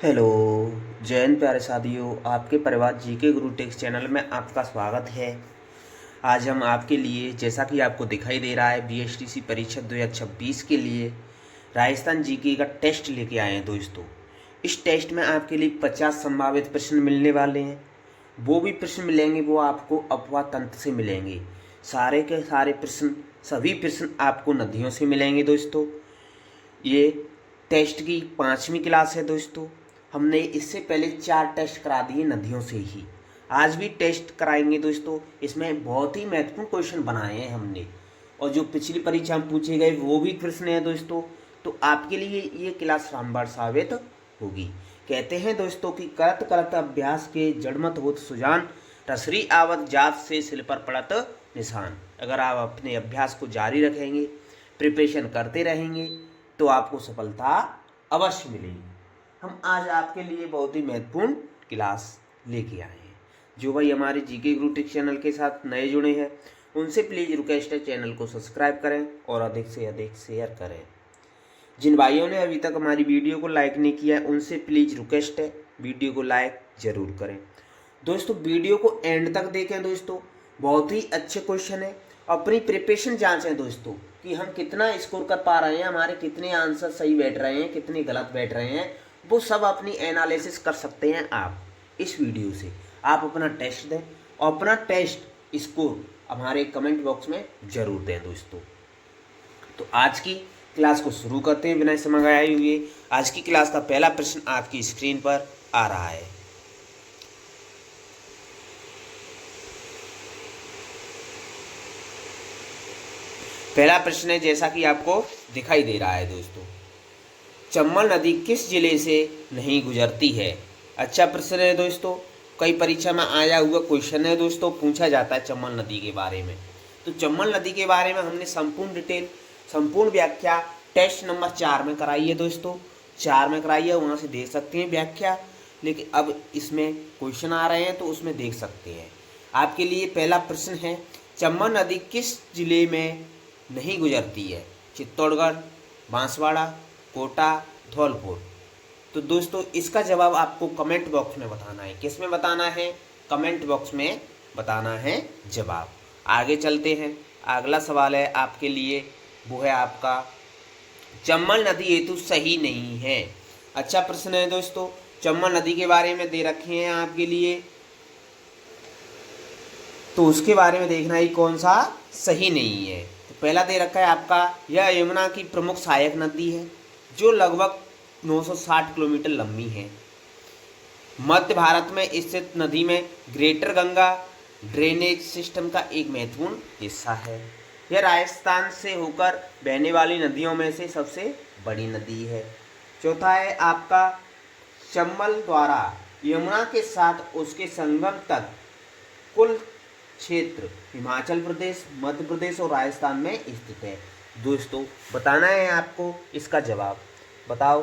Hello. जय हिंद प्यारे साथियों, आपके परिवार जीके गुरु टेक्स चैनल में आपका स्वागत है। आज हम आपके लिए, जैसा कि आपको दिखाई दे रहा है, बीएसटीसी परीक्षा 2026 के लिए राजस्थान जीके का टेस्ट लेके आए हैं दोस्तों। इस टेस्ट में आपके लिए 50 संभावित प्रश्न मिलने वाले हैं। वो भी प्रश्न मिलेंगे वो आपको अफवाह तंत्र से मिलेंगे। सारे के सारे प्रश्न, सभी प्रश्न आपको नदियों से मिलेंगे दोस्तों। ये टेस्ट की 5वीं क्लास है दोस्तों। हमने इससे पहले 4 टेस्ट करा दिए नदियों से ही। आज भी टेस्ट कराएंगे दोस्तों। इसमें बहुत ही महत्वपूर्ण क्वेश्चन बनाए हैं हमने, और जो पिछली परीक्षा में पूछे गए वो भी प्रश्न हैं दोस्तों। तो आपके लिए ये क्लास रामबाण साबित होगी। कहते हैं दोस्तों कि करत करत अभ्यास के जड़मत होत सुजान, रसरी आवत जात से सिल पर पड़त निशान। अगर आप अपने अभ्यास को जारी रखेंगे, प्रिपरेशन करते रहेंगे, तो आपको सफलता अवश्य मिलेगी। हम आज आपके लिए बहुत ही महत्वपूर्ण क्लास लेके आए हैं। जो भाई हमारे जीके गुरु टेक्स चैनल के साथ नए जुड़े हैं, उनसे प्लीज़ रिक्वेस्ट है, चैनल को सब्सक्राइब करें और अधिक से अधिक शेयर करें। जिन भाइयों ने अभी तक हमारी वीडियो को लाइक नहीं किया है, उनसे प्लीज़ रिक्वेस्ट है, वीडियो को लाइक जरूर करें। दोस्तों वीडियो को एंड तक देखें दोस्तों, बहुत ही अच्छे क्वेश्चन है। अपनी प्रिपरेशन जांचें दोस्तों कि हम कितना स्कोर कर पा रहे हैं, हमारे कितने आंसर सही बैठ रहे हैं, कितने गलत बैठ रहे हैं, वो सब अपनी एनालिसिस कर सकते हैं आप इस वीडियो से। आप अपना टेस्ट दें और अपना टेस्ट स्कोर हमारे कमेंट बॉक्स में जरूर दें दोस्तों। तो आज की क्लास को शुरू करते हैं बिना समय गवाए हुए। आज की क्लास का पहला प्रश्न आपकी स्क्रीन पर आ रहा है। पहला प्रश्न है, जैसा कि आपको दिखाई दे रहा है दोस्तों, चंबल नदी किस जिले से नहीं गुजरती है? अच्छा प्रश्न है दोस्तों। कई परीक्षा में आया हुआ क्वेश्चन है दोस्तों, पूछा जाता है चंबल नदी के बारे में। तो चंबल नदी के बारे में हमने संपूर्ण डिटेल, संपूर्ण व्याख्या टेस्ट नंबर 4 में कराई है दोस्तों। 4 में कराई है, वहाँ से देख सकते हैं व्याख्या। लेकिन अब इसमें क्वेश्चन आ रहे हैं तो उसमें देख सकते हैं। आपके लिए पहला प्रश्न है, चंबल नदी किस जिले में नहीं गुजरती है? चित्तौड़गढ़, बांसवाड़ा, कोटा, धौलपुर। तो दोस्तों इसका जवाब आपको कमेंट बॉक्स में बताना है। किस में बताना है? कमेंट बॉक्स में बताना है जवाब। आगे चलते हैं। अगला सवाल है आपके लिए, वो है आपका, चंबल नदी हेतु सही नहीं है। अच्छा प्रश्न है दोस्तों। चंबल नदी के बारे में दे रखे हैं आपके लिए, तो उसके बारे में देखना ही कौन सा सही नहीं है। तो पहला दे रखा है आपका, यह यमुना की प्रमुख सहायक नदी है जो लगभग 960 किलोमीटर लंबी है। मध्य भारत में स्थित नदी में ग्रेटर गंगा ड्रेनेज सिस्टम का एक महत्वपूर्ण हिस्सा है। यह राजस्थान से होकर बहने वाली नदियों में से सबसे बड़ी नदी है। चौथा है आपका, चंबल द्वारा यमुना के साथ उसके संगम तक कुल क्षेत्र हिमाचल प्रदेश, मध्य प्रदेश और राजस्थान में स्थित है। दोस्तों बताना है आपको इसका जवाब। बताओ।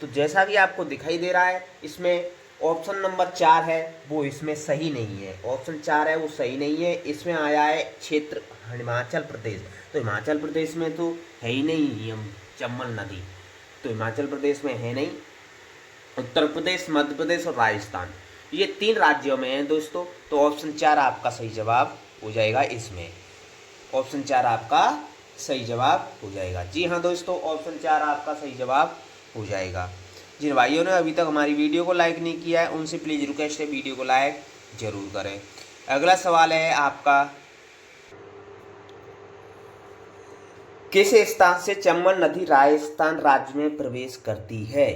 तो जैसा कि आपको दिखाई दे रहा है, इसमें ऑप्शन नंबर 4 है वो इसमें सही नहीं है। ऑप्शन 4 है वो सही नहीं है। इसमें आया है क्षेत्र हिमाचल प्रदेश। तो हिमाचल प्रदेश में तो है ही नहीं चंबल नदी, तो हिमाचल प्रदेश में है नहीं। उत्तर प्रदेश, मध्य प्रदेश और राजस्थान, ये 3 राज्यों में है दोस्तों। तो ऑप्शन 4 आपका सही जवाब हो जाएगा। इसमें ऑप्शन 4 आपका सही जवाब हो जाएगा। जी हाँ दोस्तों, ऑप्शन 4 आपका सही जवाब हो जाएगा। जिन भाइयों ने अभी तक हमारी वीडियो को लाइक नहीं किया है, उनसे प्लीज़ रिक्वेस्ट है, वीडियो को लाइक जरूर करें। अगला सवाल है आपका, किस स्थान से चंबल नदी राजस्थान राज्य में प्रवेश करती है?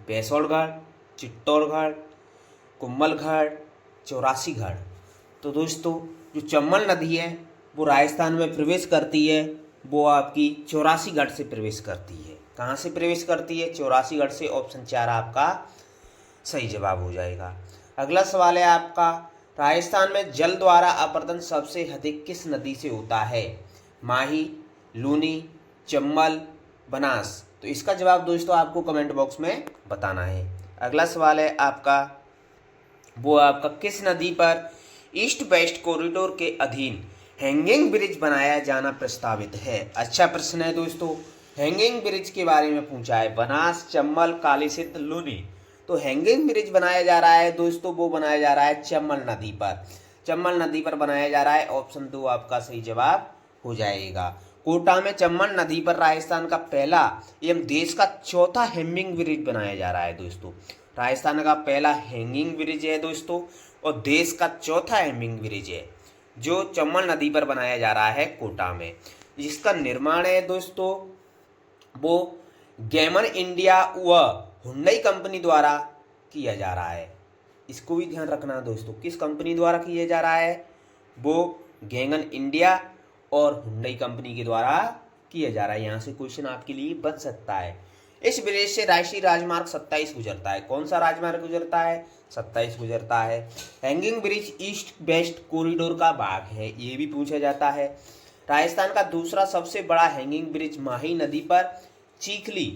बैसोड़गढ़, चित्तौड़गढ़, कुंभलगढ़, चौरासीगढ़। तो दोस्तों जो चंबल नदी है वो राजस्थान में प्रवेश करती है, वो आपकी चौरासीगढ़ से प्रवेश करती है। कहाँ से प्रवेश करती है? चौरासीगढ़ से। ऑप्शन 4 आपका सही जवाब हो जाएगा। अगला सवाल है आपका, राजस्थान में जल द्वारा अपर्दन सबसे अधिक किस नदी से होता है? माही, लूनी, चंबल, बनास। तो इसका जवाब दोस्तों आपको कमेंट बॉक्स में बताना है। अगला सवाल है आपका, वो आपका, किस नदी पर ईस्ट वेस्ट कॉरिडोर के अधीन हैंगिंग ब्रिज बनाया जाना प्रस्तावित है? अच्छा प्रश्न है दोस्तों। हैंगिंग ब्रिज के बारे में पूछा है। बनास, चंबल, कालीसिंध, लूनी। तो हैंगिंग ब्रिज बनाया जा रहा है दोस्तों, वो बनाया जा रहा है चंबल नदी पर। चंबल नदी पर बनाया जा रहा है। ऑप्शन 2 आपका सही जवाब हो जाएगा। कोटा में चंबल नदी पर राजस्थान का पहला एवं देश का चौथा हैंगिंग ब्रिज बनाया जा रहा है दोस्तों। राजस्थान का पहला हैंगिंग ब्रिज है दोस्तों, और देश का चौथा हैंगिंग ब्रिज है जो चंबल नदी पर बनाया जा रहा है कोटा में। जिसका निर्माण है दोस्तों वो गैमन इंडिया व हुंडई कंपनी द्वारा किया जा रहा है। इसको भी ध्यान रखना दोस्तों, किस कंपनी द्वारा किया जा रहा है, वो गैमन इंडिया और हुंडई कंपनी के द्वारा किया जा रहा है। यहाँ से क्वेश्चन आपके लिए बन सकता है। इस ब्रिज से राष्ट्रीय राजमार्ग 27 गुजरता है। कौन सा राजमार्ग गुजरता है? 27 गुजरता है। Hanging bridge east west corridor का भाग है, ये भी पूछा जाता है। राजस्थान का दूसरा सबसे बड़ा हैंगिंग ब्रिज माही नदी पर चीखली,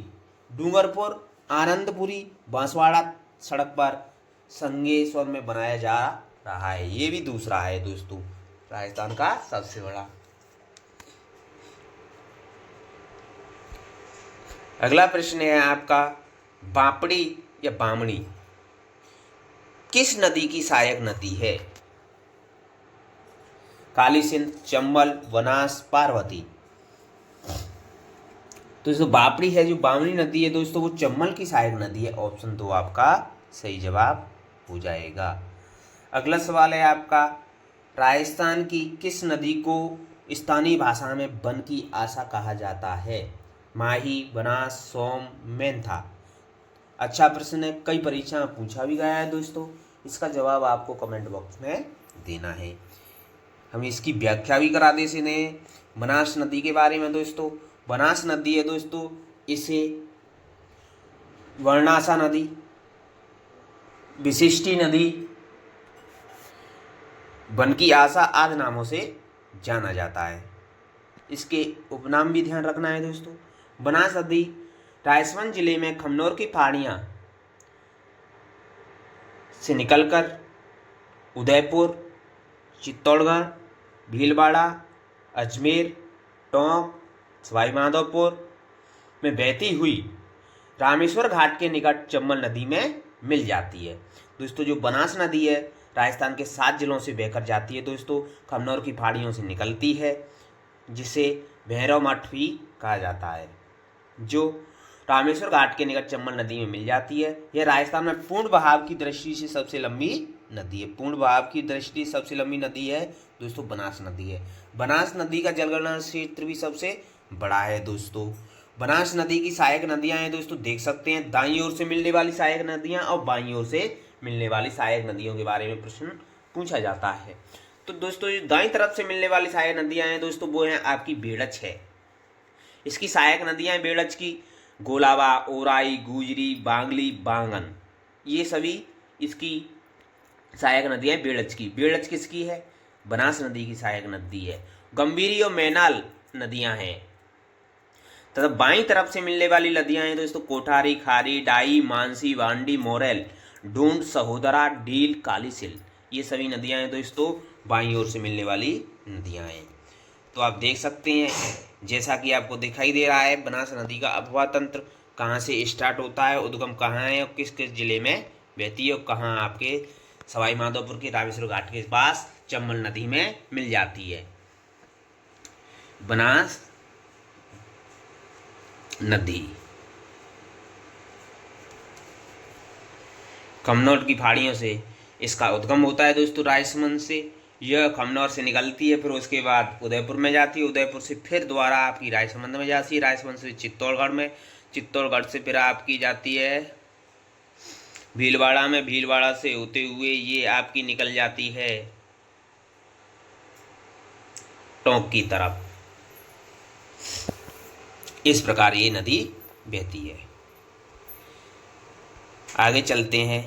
डूंगरपुर, आनंदपुरी, बांसवाड़ा सड़क पर संगेश्वर में बनाया जा रहा है। ये भी दूसरा है दोस्तों, राजस्थान का सबसे बड़ा। अगला प्रश्न है आपका, बापड़ी या बामणी किस नदी की सहायक नदी है? काली सिंध, चंबल, बनास, पार्वती। तो जो बापड़ी है, जो बामणी नदी है दोस्तों, वो चंबल की सहायक नदी है। ऑप्शन 2 आपका सही जवाब हो जाएगा। अगला सवाल है आपका, राजस्थान की किस नदी को स्थानीय भाषा में वन की आशा कहा जाता है? माही, बनास, सोम, मेंथा। अच्छा प्रश्न है, कई परीक्षा में पूछा भी गया है दोस्तों। इसका जवाब आपको कमेंट बॉक्स में देना है। हम इसकी व्याख्या भी करा दे सीधे बनास नदी के बारे में दोस्तों। बनास नदी है दोस्तों, इसे वर्णासा नदी, विशिष्टि नदी, वन की आशा आदि नामों से जाना जाता है। इसके उपनाम भी ध्यान रखना है दोस्तों। बनास नदी राजसमंद जिले में खमनोर की पहाड़ियाँ से निकलकर उदयपुर, चित्तौड़गढ़, भीलवाड़ा, अजमेर, टोंक, सवाई माधोपुर में बहती हुई रामेश्वर घाट के निकट चंबल नदी में मिल जाती है। दोस्तों जो बनास नदी है राजस्थान के 7 जिलों से बहकर जाती है दोस्तों, खमनोर की पहाड़ियों से निकलती है, जिसे भैरव मठ भी कहा जाता है, जो रामेश्वर घाट के निकट चंबल नदी में मिल जाती है। यह राजस्थान में पूर्ण बहाव की दृष्टि से सबसे लंबी नदी है। पूर्ण बहाव की दृष्टि से सबसे लंबी नदी है दोस्तों बनास नदी है। बनास नदी का जलग्रहण क्षेत्र भी सबसे बड़ा है दोस्तों। बनास नदी की सहायक नदियां हैं दोस्तों, देख सकते हैं दाईं ओर से मिलने वाली सहायक नदियां और बाईं ओर से मिलने वाली सहायक नदियों के बारे में प्रश्न पूछा जाता है। तो दोस्तों दाईं तरफ से मिलने वाली सहायक नदियां हैं दोस्तों, वो हैं आपकी बेड़च है। इसकी सहायक नदियां हैं बेड़च की गोलावा, ओराई, गुजरी, बांगली, बांगन, ये सभी इसकी सहायक नदियां हैं बेड़च की। बेड़च किसकी है? बनास नदी की सहायक नदी है। गंभीरी और मैनाल नदियां हैं। तथा बाईं तरफ से मिलने वाली नदियां हैं दोस्तों कोठारी, खारी, डाई, मानसी, वांडी, मोरेल, ढूंढ, सहोदरा, डील, कालीसिल, ये सभी नदियां हैं दोस्तों बाईं ओर से मिलने वाली नदियां हैं। तो आप देख सकते हैं जैसा कि आपको दिखाई दे रहा है बनास नदी का अफवाह तंत्र कहाँ से स्टार्ट होता है, उद्गम कहाँ है और किस किस जिले में बहती है और कहाँ आपके सवाई माधोपुर के रामेश्वर घाट के पास चंबल नदी में मिल जाती है बनास नदी। खमनोर की पहाड़ियों से इसका उद्गम होता है दोस्तों राजसमंद से। यह खमनौर से निकलती है, फिर उसके बाद उदयपुर में जाती है, उदयपुर से फिर दोबारा आपकी राजसमंद में जाती है, राजसमंद से चित्तौड़गढ़ में, चित्तौड़गढ़ से फिर आपकी जाती है भीलवाड़ा में, भीलवाड़ा से होते हुए ये आपकी निकल जाती है टोंक की तरफ। इस प्रकार ये नदी बहती है। आगे चलते हैं।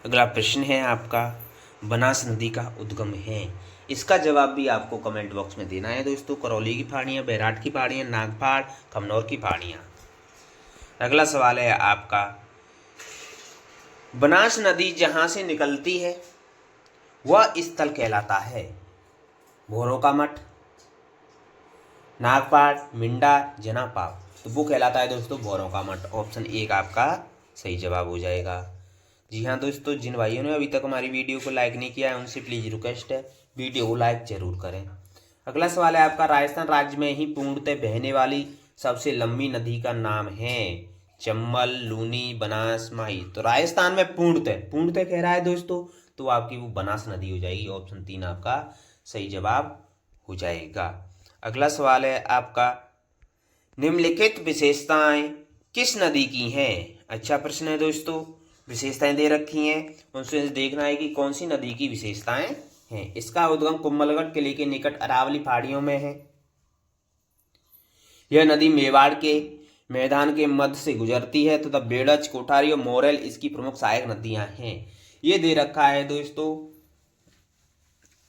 अगला प्रश्न है आपका, बनास नदी का उद्गम है। इसका जवाब भी आपको कमेंट बॉक्स में देना है दोस्तों। करौली की पहाड़ियाँ, बैराट की पहाड़ियाँ, नागपहाड़, खमनौर की पहाड़ियाँ। अगला सवाल है आपका, बनास नदी जहाँ से निकलती है वह स्थल कहलाता है? भोरों का मठ, नागपहाड़, मिंडा, जनापाव। तो वो कहलाता है दोस्तों भोरों का मठ। ऑप्शन 1 आपका सही जवाब हो जाएगा। जी हाँ दोस्तों, जिन भाइयों ने अभी तक हमारी वीडियो को लाइक नहीं किया है उनसे प्लीज़ रिक्वेस्ट है वीडियो को लाइक जरूर करें। अगला सवाल है आपका, राजस्थान राज्य में ही पूर्णतः बहने वाली सबसे लंबी नदी का नाम है? चंबल, लूनी, बनास, माही। तो राजस्थान में पूर्णतः कह रहा है दोस्तों, तो आपकी वो बनास नदी हो जाएगी। ऑप्शन 3 आपका सही जवाब हो जाएगा। अगला सवाल है आपका, निम्नलिखित विशेषताएं किस नदी की हैं? अच्छा प्रश्न है दोस्तों, विशेषताएं दे रखी हैं, उनसे देखना है कि कौन सी नदी की विशेषताएं हैं। इसका उद्गम कुंभलगढ़ किले के निकट अरावली पहाड़ियों में है। यह नदी मेवाड़ के मैदान के मध्य से गुजरती है तथा बेड़च, कोठारी और मोरेल इसकी प्रमुख सहायक नदियां हैं। ये दे रखा है दोस्तों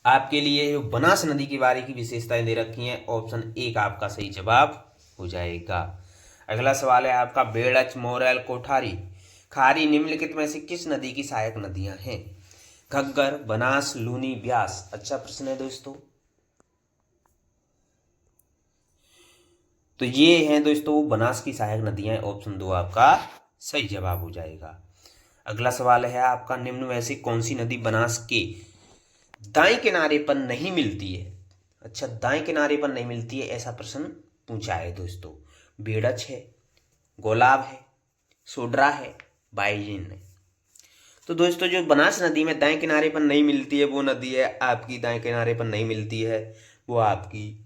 आपके लिए, बनास नदी के बारे की विशेषताएं दे रखी हैं। ऑप्शन 1 आपका सही जवाब हो जाएगा। अगला सवाल है आपका, बेड़च, मोरेल, कोठारी, खारी निम्नलिखित में से किस नदी की सहायक नदियां हैं? घग्गर, बनास, लूनी, ब्यास। अच्छा प्रश्न है दोस्तों, तो ये हैं दोस्तों वो बनास की सहायक नदियां हैं। ऑप्शन 2 आपका सही जवाब हो जाएगा। अगला सवाल है आपका, निम्न में से कौन सी नदी बनास के दाएं किनारे पर नहीं मिलती है? अच्छा, दाएं किनारे पर नहीं मिलती है ऐसा प्रश्न पूछा है दोस्तों। बेड़च है, गोलाब है, सोड्रा है, बाइजिन है। तो दोस्तों जो बनास नदी में दाएं किनारे पर नहीं मिलती है वो नदी है आपकी, दाएं किनारे पर नहीं मिलती है वो आपकी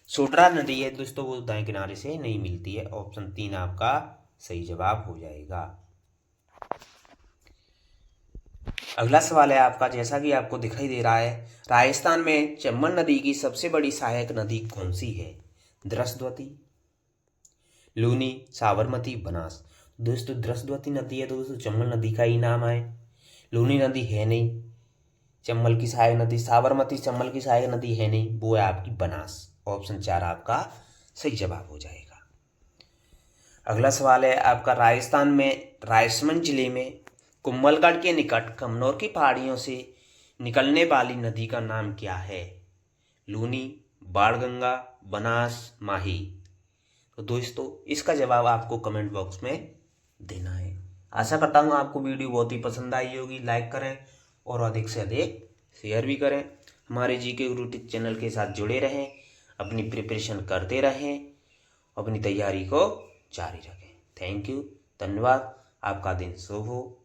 सोड्रा नदी है दोस्तों, वो दाएं किनारे से नहीं मिलती है। ऑप्शन 3 आपका सही जवाब हो जाएगा। अगला सवाल है आपका, जैसा कि आपको दिखाई दे रहा है, राजस्थान में चंबल नदी की सबसे बड़ी सहायक नदी कौन सी है? द्रस्वती, लूनी, साबरमती, बनास। दोस्तों द्रस्वती नदी है दोस्तों, चंबल नदी का ही नाम है। लूनी नदी है नहीं चंबल की सहायक नदी, साबरमती चंबल की सहायक नदी है नहीं, वो है आपकी बनास। ऑप्शन 4 आपका सही जवाब हो जाएगा। अगला सवाल है आपका, राजस्थान में रायसेन जिले में कुंभलगढ़ के निकट कमनौर की पहाड़ियों से निकलने वाली नदी का नाम क्या है? लूनी, बाणगंगा, बनास, माही। तो दोस्तों इसका जवाब आपको कमेंट बॉक्स में देना है। आशा करता हूँ आपको वीडियो बहुत ही पसंद आई होगी। लाइक करें और अधिक से अधिक शेयर भी करें। हमारे जीके गुरु चैनल के साथ जुड़े रहें, अपनी प्रिपरेशन करते रहें, अपनी तैयारी को जारी रखें। थैंक यू, धन्यवाद। आपका दिन शुभ हो।